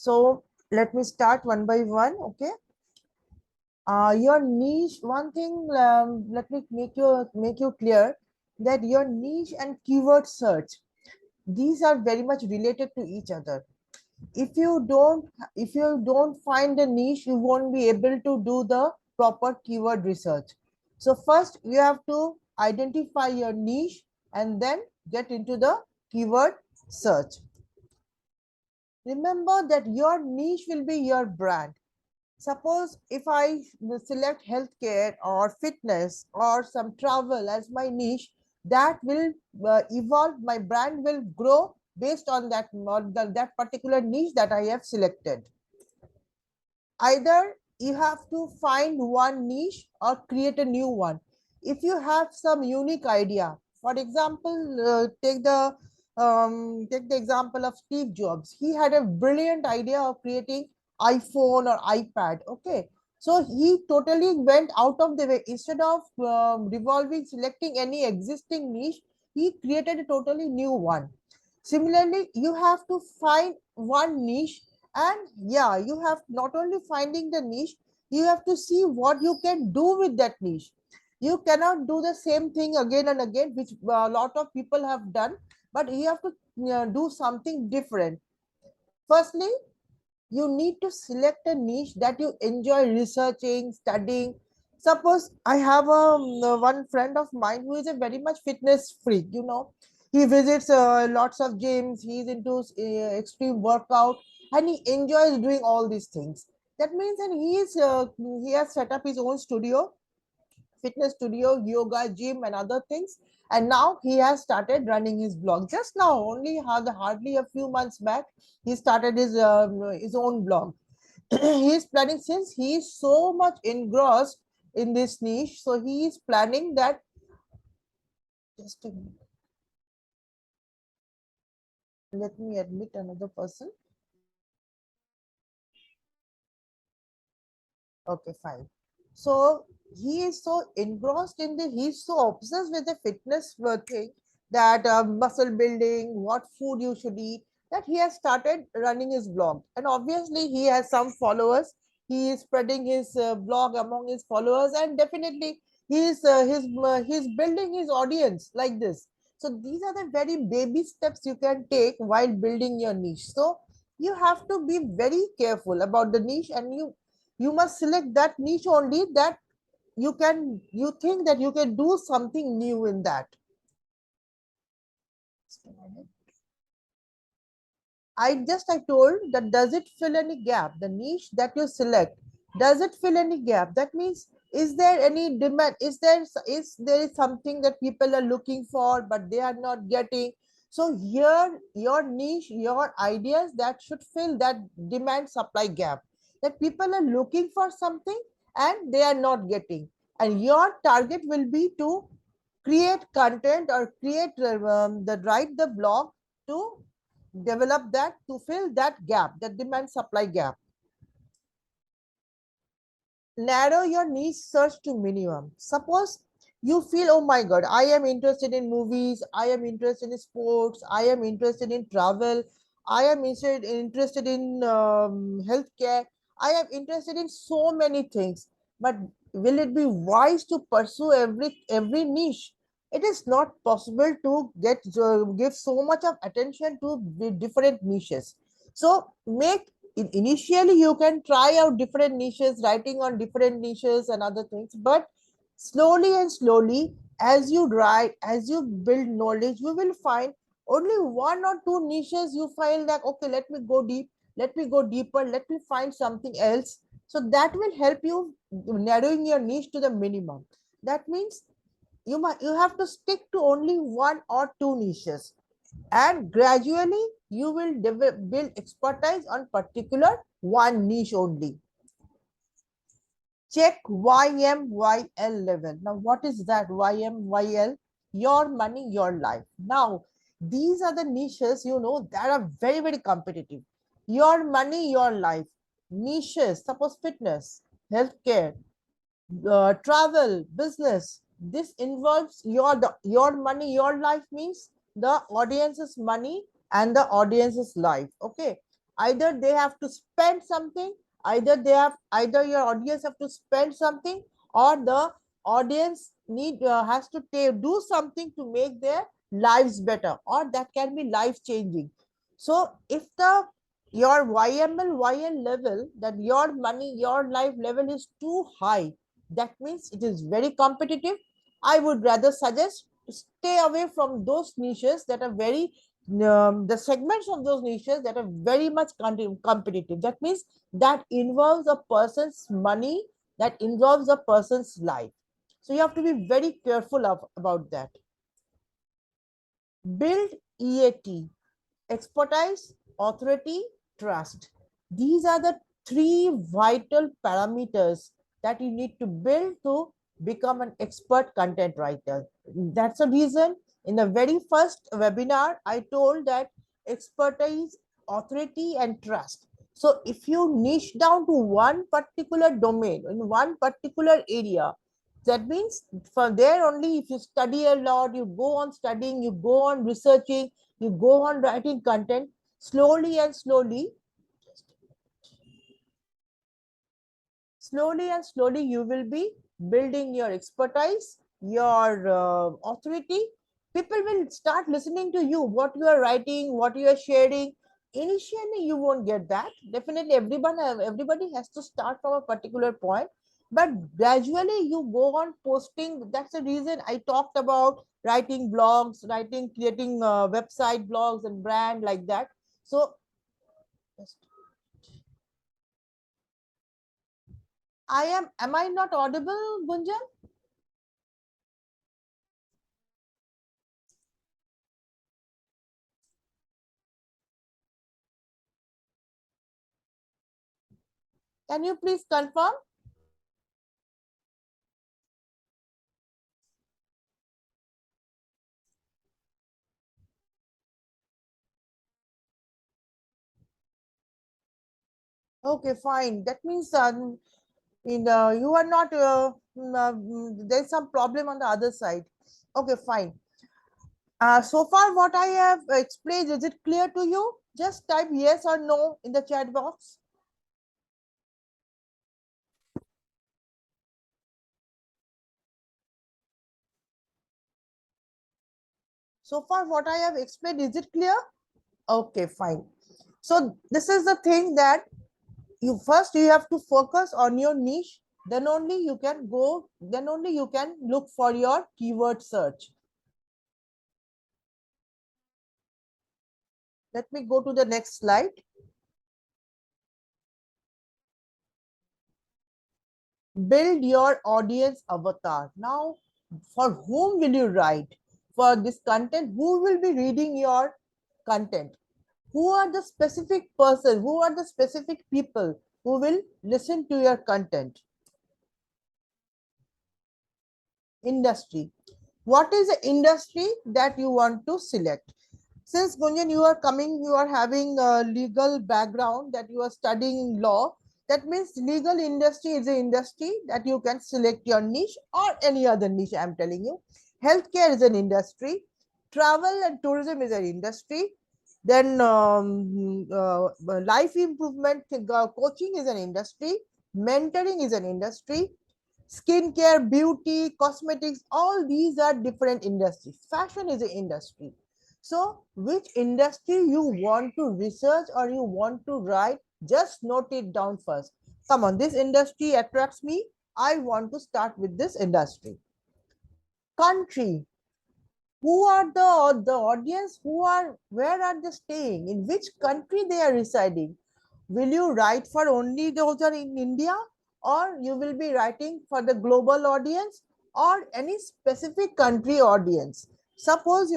So let me start one by one. Okay. Your niche. One thing. Let me make you clear that your niche and keyword search, these are very much related to each other. If you don't find a niche, you won't be able to do the proper keyword research. So first you have to identify your niche and then get into the keyword search. Remember that your niche will be your brand. Suppose if I select healthcare or fitness or some travel as my niche, that will evolve. My brand will grow based on that particular niche that I have selected. Either you have to find one niche or create a new one. If you have some unique idea, for example, take the example of Steve Jobs. He had a brilliant idea of creating iPhone or iPad. Okay, so he totally went out of the way. Instead of selecting any existing niche, he created a totally new one. Similarly, you have to find one niche, and yeah, you have not only finding the niche, you have to see what you can do with that niche. You cannot do the same thing again and again, which a lot of people have done, but you have to do something different. Firstly, you need to select a niche that you enjoy researching, studying. Suppose I have one friend of mine who is a very much fitness freak. He visits lots of gyms. He's into extreme workout, and he enjoys doing all these things. That means, and he has set up his own studio, fitness studio, yoga, gym, and other things. And now he has started running his blog. Just now, only hardly a few months back, he started his own blog. He is planning, since he is so much engrossed in this niche, so he is planning that. Just a minute, let me admit another person. Okay, fine. So he is so engrossed in he's so obsessed with the fitness thing, that muscle building, what food you should eat, that he has started running his blog. And obviously, he has some followers. He is spreading his blog among his followers, and definitely he's building his audience like this. So these are the very baby steps you can take while building your niche. So you have to be very careful about the niche, and you must select that niche only that you think that you can do something new in that. I told that, does it fill any gap? The niche that you select, does it fill any gap? That means, is there any demand? Is there something that people are looking for but they are not getting? So here your niche, your ideas that should fill that demand supply gap. That people are looking for something and they are not getting. And your target will be to create content or write the blog to develop that, to fill that gap, that demand supply gap. Narrow your niche search to minimum. Suppose you feel, oh my god, I am interested in movies, I am interested in sports, I am interested in travel, I am interested in healthcare, I am interested in so many things. But will it be wise to pursue every niche? It is not possible to give so much of attention to the different niches. So initially you can try out different niches, writing on different niches and other things, but slowly and slowly, as you write, as you build knowledge, you will find only one or two niches. You find that, okay, let me go deep, let me go deeper, let me find something else. So that will help you narrowing your niche to the minimum. That means you have to stick to only one or two niches, and gradually you will build expertise on particular one niche only. Check YMYL level. Now, what is that YMYL? Your money, your life. Now, these are the niches, that are very, very competitive. Your money, your life. Niches, suppose fitness, healthcare, travel, business. This involves your money, your life means the audience's money and the audience's life. Okay. Either they have to spend something, either your audience have to spend something, or the audience has to do something to make their lives better, or that can be life changing. So if the your YML level, that your money, your life level is too high, that means it is very competitive. I would rather suggest to stay away from those niches that are very the segments of those niches that are very much competitive. That means that involves a person's money, that involves a person's life. So you have to be very careful about that. Build EAT: expertise, authority, trust. These are the three vital parameters that you need to build to become an expert content writer. That's the reason in the very first webinar, I told that expertise, authority, and trust. So if you niche down to one particular domain, in one particular area, that means from there only, if you study a lot, you go on studying, you go on researching, you go on writing content, slowly and slowly you will be building your expertise, your authority. People will start listening to you, what you are writing, what you are sharing. Initially you won't get that. Definitely everybody has to start from a particular point, but gradually you go on posting. That's the reason I talked about writing blogs, writing, creating website blogs and brand like that. So am I not audible, Gunjan? Can you please confirm? Okay, fine. That means you are not, there's some problem on the other side. Okay, fine. So far, what I have explained, is it clear to you? Just type yes or no in the chat box. So far, what I have explained, is it clear? Okay, fine. So this is the thing, that you have to focus on your niche. Then only you can look for your keyword search. Let me go to the next slide. Build your audience avatar. Now, for whom will you write for this content? Who will be reading your content? Who are the specific person? Who are the specific people who will listen to your content? Industry. What is the industry that you want to select? Since Gunjan, you are having a legal background, that you are studying law. That means legal industry is an industry that you can select your niche, or any other niche. I'm telling you, healthcare is an industry, travel and tourism is an industry. Then life improvement coaching is an industry, mentoring is an industry, skincare, beauty, cosmetics, all these are different industries. Fashion is an industry. So which industry you want to research or you want to write, just note it down first. Come on, this industry attracts me, I want to start with this industry. Country. Who are the audience? Where are they staying? In which country they are residing? Will you write for only those are in India, or you will be writing for the global audience, or any specific country audience? Suppose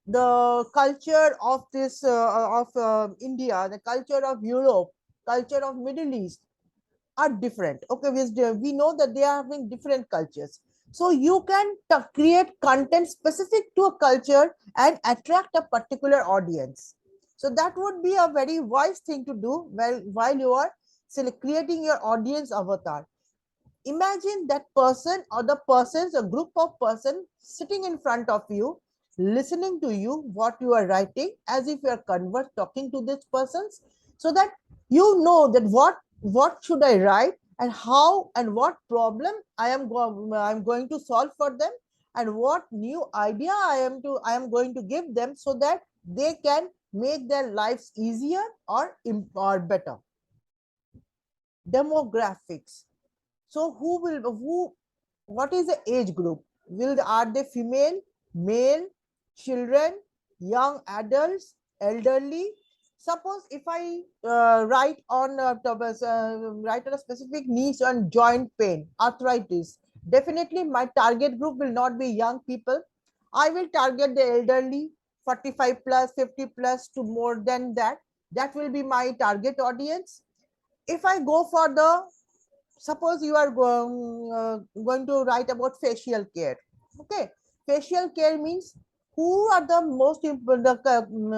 the culture of this of India, the culture of Europe, culture of Middle East are different. Okay, we know that they are having different cultures. So you can create content specific to a culture and attract a particular audience. So that would be a very wise thing to do while you are creating your audience avatar. Imagine that person or the persons, a group of person sitting in front of you, listening to you, what you are writing, as if you are talking to these persons. so that you know that what should I write, and how and what problem I'm going to solve for them, and what new idea I am going to give them, so that they can make their lives easier or better. Demographics. So who what is the age group? Are they female, male, children, young adults, elderly? Suppose if I write on a specific niche on joint pain, arthritis, definitely my target group will not be young people. I will target the elderly, 45 plus, 50 plus to more than that. That will be my target audience. If I go for the, suppose you are going to write about facial care. Okay, facial care means who are the most important, who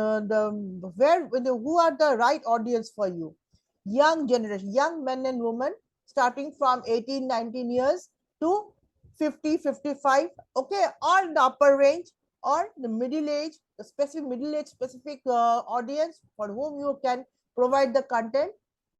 are the right audience for you? Young generation, young men and women starting from 18 19 years to 50 55. Okay, or the upper range, or the middle age, the specific middle age specific audience for whom you can provide the content,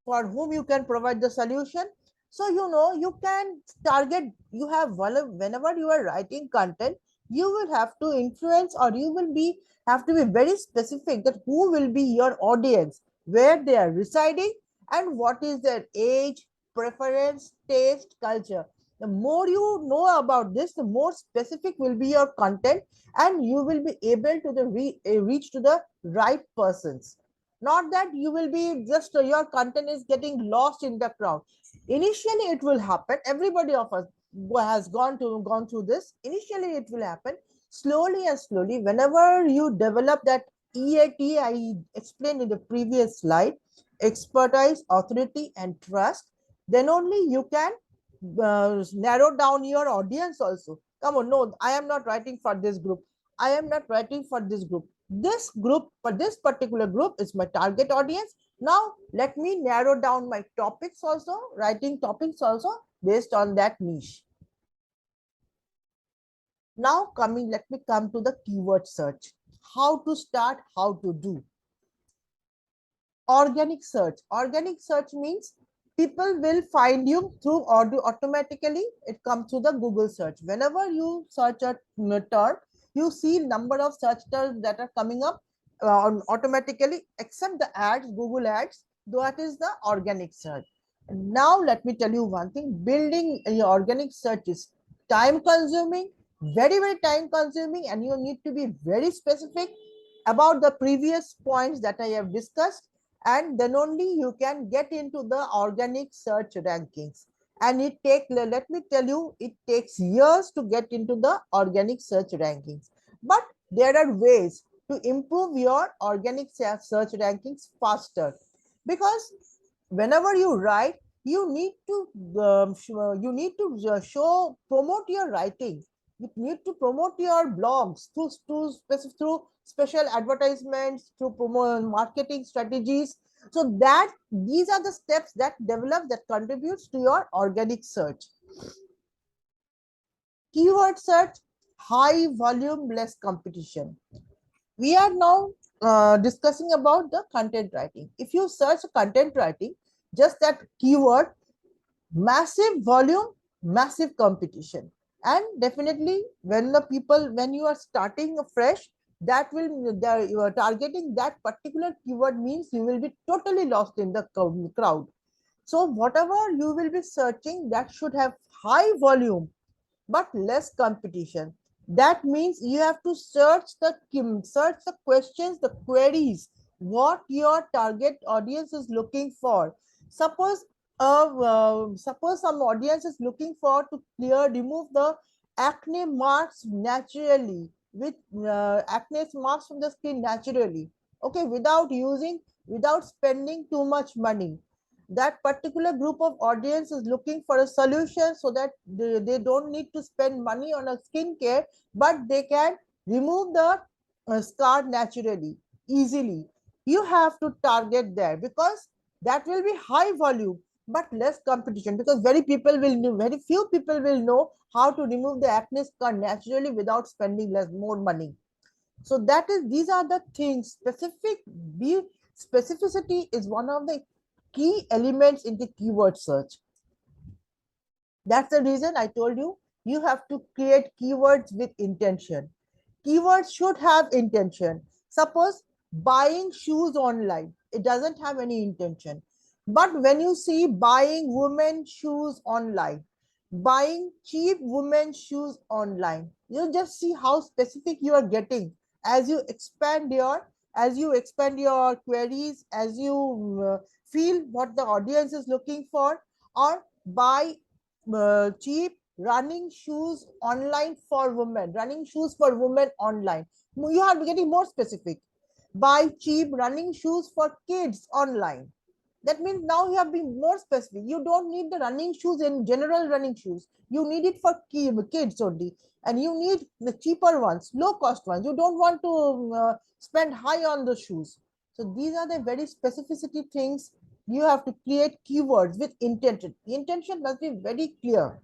for whom you can provide the solution. So you can target, you have, whenever you are writing content, you will have to influence, or you will be have to be very specific that who will be your audience, where they are residing, and what is their age, preference, taste, culture. The more you know about this, the more specific will be your content, and you will be able to reach to the right persons. Not that you will be just your content is getting lost in the crowd. Initially it will happen, everybody of us has gone through this. Initially it will happen, slowly and slowly, whenever you develop that EAT I explained in the previous slide, expertise, authority, and trust, then only you can narrow down your audience also. Come on, no, I am not writing for this group, I am not writing for this group. This group, for this particular group, is my target audience. Now let me narrow down my topics also, writing topics also based on that niche. Now let me come to the keyword search. How to start, how to do. Organic search. Organic search means people will find you through audio automatically. It comes through the Google search. Whenever you search a term, you see number of search terms that are coming up automatically, except the ads, Google ads. That is the organic search. Now let me tell you one thing: building your organic search is time consuming, very time consuming, and you need to be very specific about the previous points that I have discussed, and then only you can get into the organic search rankings. And let me tell you, it takes years to get into the organic search rankings. But there are ways to improve your organic search rankings faster, because whenever you write, you need to promote your writing. You need to promote your blogs through special advertisements, through marketing strategies. So that these are the steps that contributes to your organic search. Keyword search, high volume, less competition. We are now discussing about the content writing. If you search content writing, just that keyword, massive volume, massive competition. And definitely when you are starting fresh, you are targeting that particular keyword means you will be totally lost in the crowd. So whatever you will be searching, that should have high volume but less competition. That means you have to search the questions, the queries, what your target audience is looking for. Suppose suppose some audience is looking for to remove the acne marks naturally, with acne marks from the skin naturally. Okay, without spending too much money. That particular group of audience is looking for a solution, so that they don't need to spend money on a skincare, but they can remove the scar naturally, easily. You have to target there, because that will be high volume but less competition, because very few people will know how to remove the acne scar naturally without spending more money. So these are the things specific. Specificity is one of the key elements in the keyword search. That's the reason I told you, you have to create keywords with intention. Keywords should have intention. Suppose buying shoes online, it doesn't have any intention. But when you see buying women's shoes online, buying cheap women's shoes online, you just see how specific you are getting as you expand your queries, as you feel what the audience is looking for, or buy cheap running shoes online for women, running shoes for women online. You are getting more specific. Buy cheap running shoes for kids online. That means now you have been more specific. You don't need the running shoes in general running shoes. You need it for kids only. And you need the cheaper ones, low cost ones. You don't want to spend high on the shoes. So these are the very specificity things. You have to create keywords with intention. The intention must be very clear.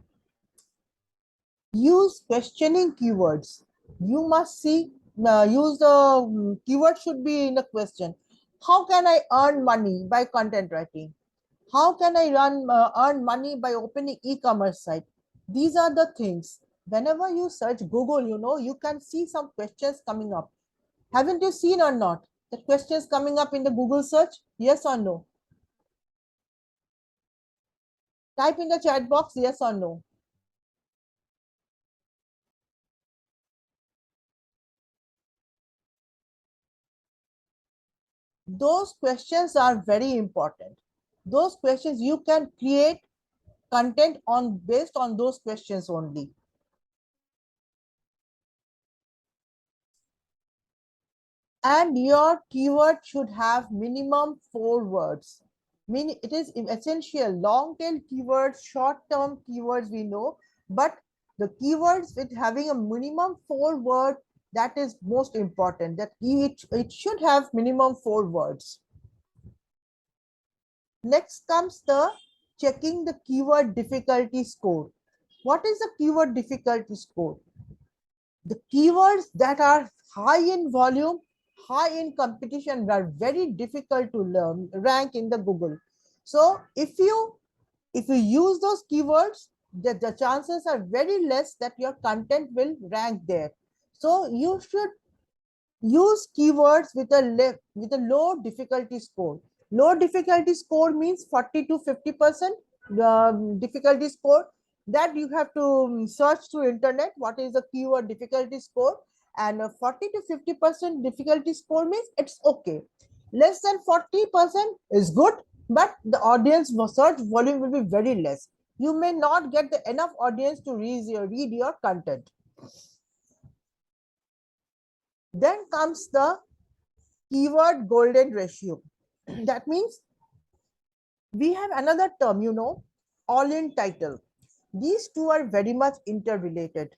Use questioning keywords. You must see, use the keyword should be in a question. How can I earn money by content writing? How can I earn money by opening e-commerce site? These are the things. Whenever you search Google, you can see some questions coming up. Haven't you seen or not? The questions coming up in the Google search? Yes or no? Type in the chat box, yes or no. Those questions are very important. Those questions, you can create content on based on those questions only. And your keyword should have minimum 4 words. It is essential. Long tail keywords, short term keywords, we know, but the keywords with having a minimum 4 word, that is most important. That it should have minimum 4 words. Next comes the checking the keyword difficulty score. What is the keyword difficulty score? The keywords that are high in volume, high in competition, are very difficult to learn, rank in the Google. So if you use those keywords, the chances are very less that your content will rank there. So you should use keywords with a low difficulty score. Low difficulty score means 40 to 50% difficulty score, that you have to search through internet what is the keyword difficulty score. And 40 to 50% difficulty score means it's okay. Less than 40% is good, but the audience search volume will be very less. You may not get enough audience to read your content. Then comes the keyword golden ratio. That means we have another term, all-in title. These two are very much interrelated.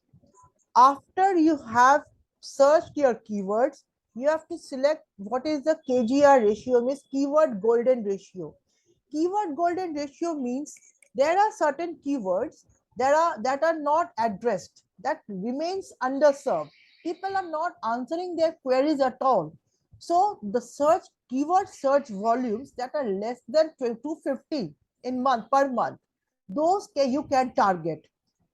After you have searched your keywords, you have to select what is the KGR ratio, means keyword golden ratio. Keyword golden ratio means there are certain keywords that are not addressed, that remains underserved. People are not answering their queries at all. So the keyword search volumes that are less than 250 in per month, those you can target.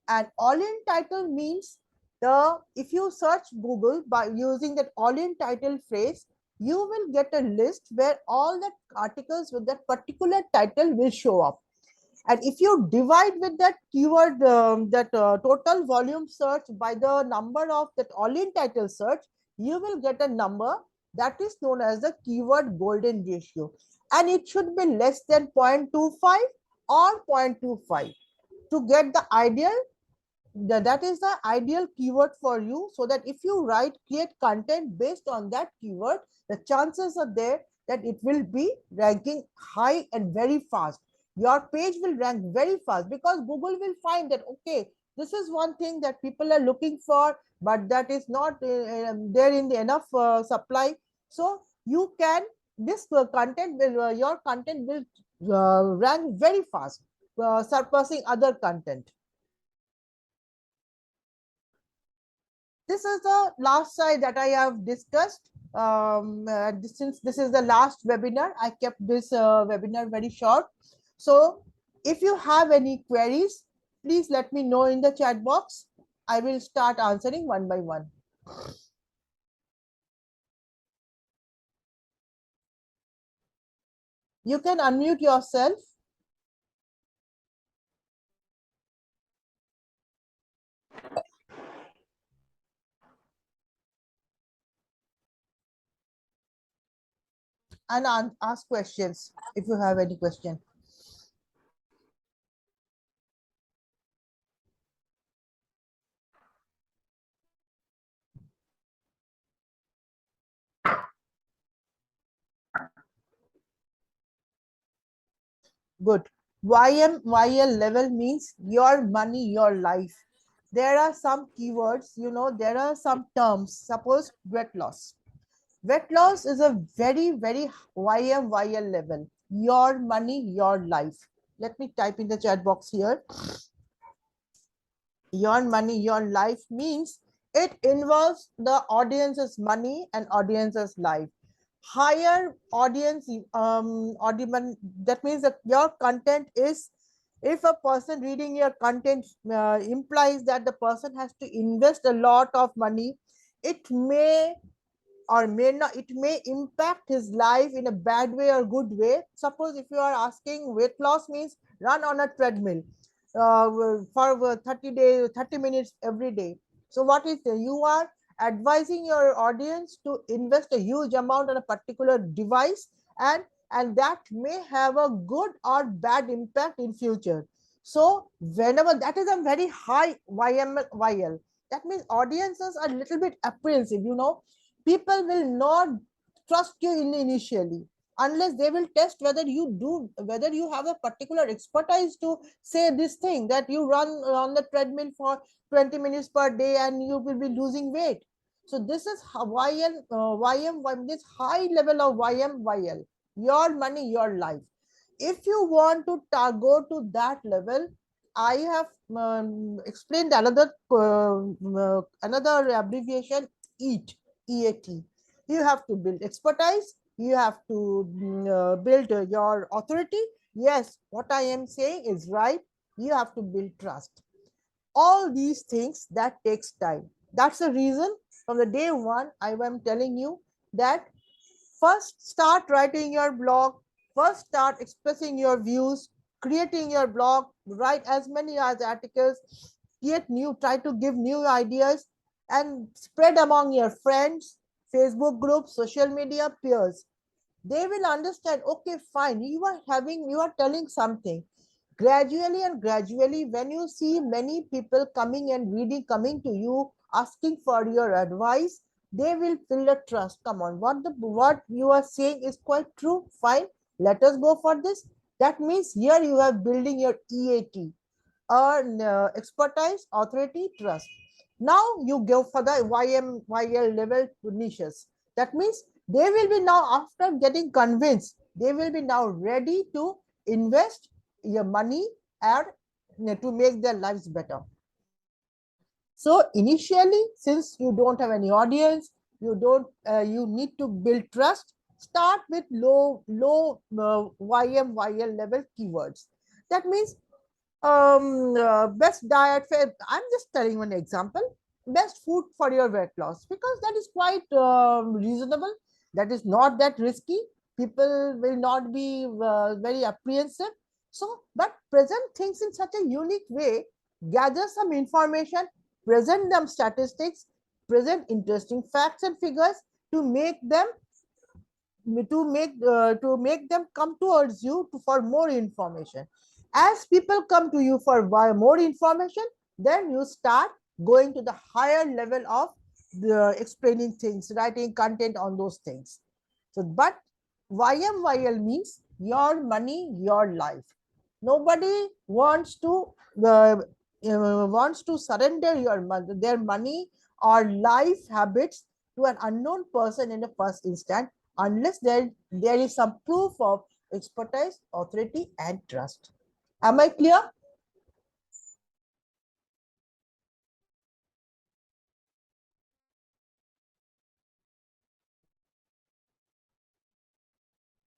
And all-in title means if you search Google by using that all-in title phrase, you will get a list where all the articles with that particular title will show up. And if you divide with that keyword, total volume search by the number of that all-in title search, you will get a number that is known as the keyword golden ratio. And it should be less than 0.25 or 0.25 to get the ideal. That is the ideal keyword for you, so that if you create content based on that keyword, the chances are there that it will be ranking high and very fast. Your page will rank very fast because Google will find that, okay, this is one thing that people are looking for, but that is not there in the enough supply. So you can, this content will, your content will rank very fast, surpassing other content. This is the last slide that I have discussed. Since this is the last webinar, I kept this webinar very short. So if you have any queries, please let me know in the chat box. I will start answering one by one. You can unmute yourself. And ask questions if you have any question. Good. YMYL level means your money, your life. There are some keywords, there are some terms. Suppose weight loss. Weight loss is a very, very YMYL level. Your money, your life. Let me type in the chat box here. Your money, your life means it involves the audience's money and audience's life. Higher audience, that means that your content is, if a person reading your content implies that the person has to invest a lot of money, it may or may not, it may impact his life in a bad way or good way. Suppose if you are asking, weight loss means run on a treadmill for 30 days, 30 minutes every day. So what is the, you are advising your audience to invest a huge amount on a particular device, and that may have a good or bad impact in future. So whenever that is a very high YMYL, that means audiences are a little bit apprehensive, people will not trust you initially unless they will test whether you have a particular expertise to say this thing, that you run on the treadmill for 20 minutes per day and you will be losing weight. So this is this high level of YMYL, your money, your life. If you want to go to that level, I have explained another abbreviation, EAT. EAT. You have to build expertise. You have to build your authority. Yes, what I am saying is right. You have to build trust. All these things, that takes time. That's the reason from the day one I am telling you that first start writing your blog, first start expressing your views, creating your blog, write as many as articles, create new, try to give new ideas and spread among your friends, Facebook groups, social media peers. They will understand, okay, fine, you are telling something. Gradually and gradually, when you see many people coming and reading, coming to you, asking for your advice, they will feel the trust. Come on, what you are saying is quite true. Fine, let us go for this. That means here you are building your EAT, expertise, authority, trust. Now you go for the YMYL level niches. That means they will be now, after getting convinced, they will be now ready to invest your money and to make their lives better. So initially, since you don't have any audience, you need to build trust. Start with low YMYL level keywords. That means best diet for, I'm just telling one example, best food for your weight loss, because that is quite reasonable. That is not that risky. People will not be very apprehensive. So but present things in such a unique way, gather some information, present them statistics, present interesting facts and figures to make them to make them come towards you for more information. As people come to you for more information, then you start going to the higher level of the explaining things, writing content on those things. So but YMYL means your money, your life. Nobody wants to surrender their money or life habits to an unknown person in the first instant, unless there is some proof of expertise, authority, and trust. Am I clear?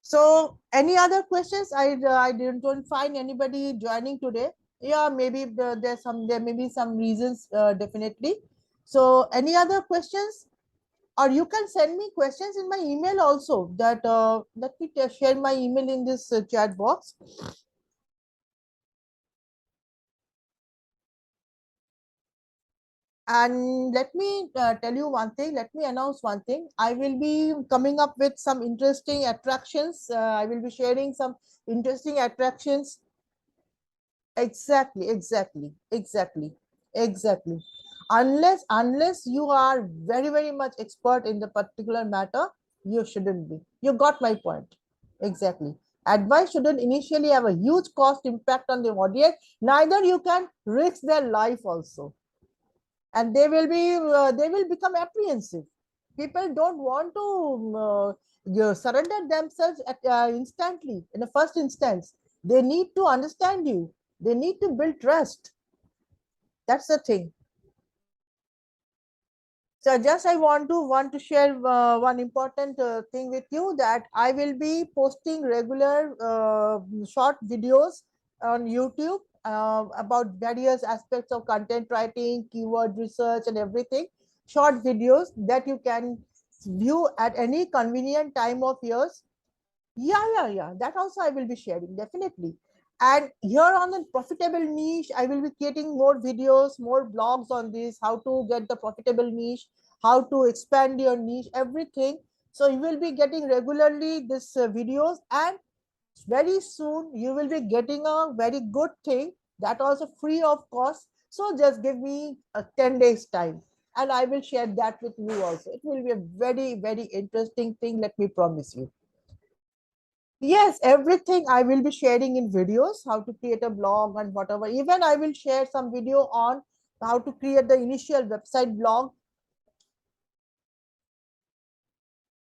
So any other questions? I don't find anybody joining today. Yeah, maybe there may be some reasons, definitely. So any other questions? Or you can send me questions in my email also. That let me share my email in this chat box. And let me tell you one thing. Let me announce one thing. I will be coming up with some interesting attractions. I will be sharing some interesting attractions. Exactly. Unless you are very much expert in the particular matter, you shouldn't be. You got my point. Exactly. Advice shouldn't initially have a huge cost impact on the audience. Neither you can risk their life also, and they will become apprehensive. People don't want to surrender themselves instantly in the first instance. They need to understand you. They need to build trust. That's the thing. So just I want to share one important thing with you, that I will be posting regular short videos on YouTube about various aspects of content writing, keyword research, and everything. Short videos that you can view at any convenient time of yours. Yeah. That also I will be sharing, definitely. And here on the profitable niche, I will be creating more videos, more blogs on this, how to get the profitable niche, how to expand your niche, everything. So you will be getting regularly this videos, and very soon you will be getting a very good thing that also free of cost. So just give me a 10 days time, and I will share that with you also. It will be a very interesting thing, let me promise you. Yes, everything I will be sharing in videos, how to create a blog and whatever. Even I will share some video on how to create the initial website blog.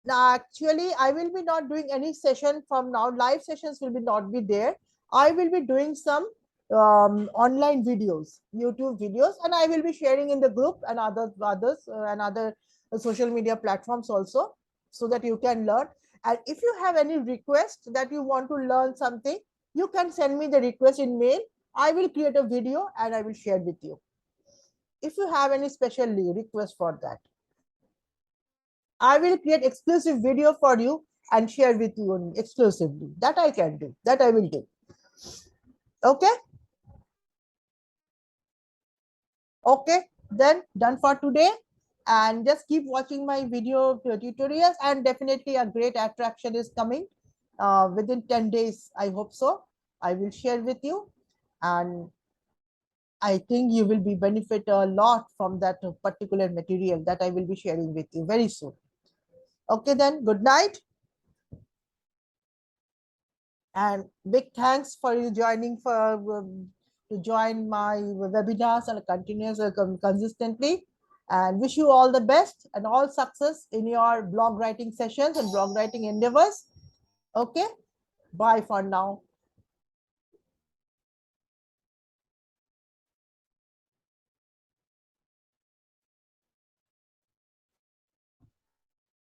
Now, actually, I will be not doing any session from now. Live sessions will be not be there. I will be doing some online videos, YouTube videos, and I will be sharing in the group and others and other social media platforms also, so that you can learn. And if you have any request that you want to learn something, you can send me the request in mail. I will create a video and I will share with you. If you have any special request for that, I will create exclusive video for you and share with you exclusively. That I can do. That I will do. Okay. Okay. Then done for today. And just keep watching my video tutorials, and definitely a great attraction is coming within 10 days. I hope so. I will share with you, and I think you will be benefit a lot from that particular material that I will be sharing with you very soon. Okay, then good night. And big thanks for you joining for to join my webinars and continuous consistently, and wish you all the best and all success in your blog writing sessions and blog writing endeavors. Okay, bye for now.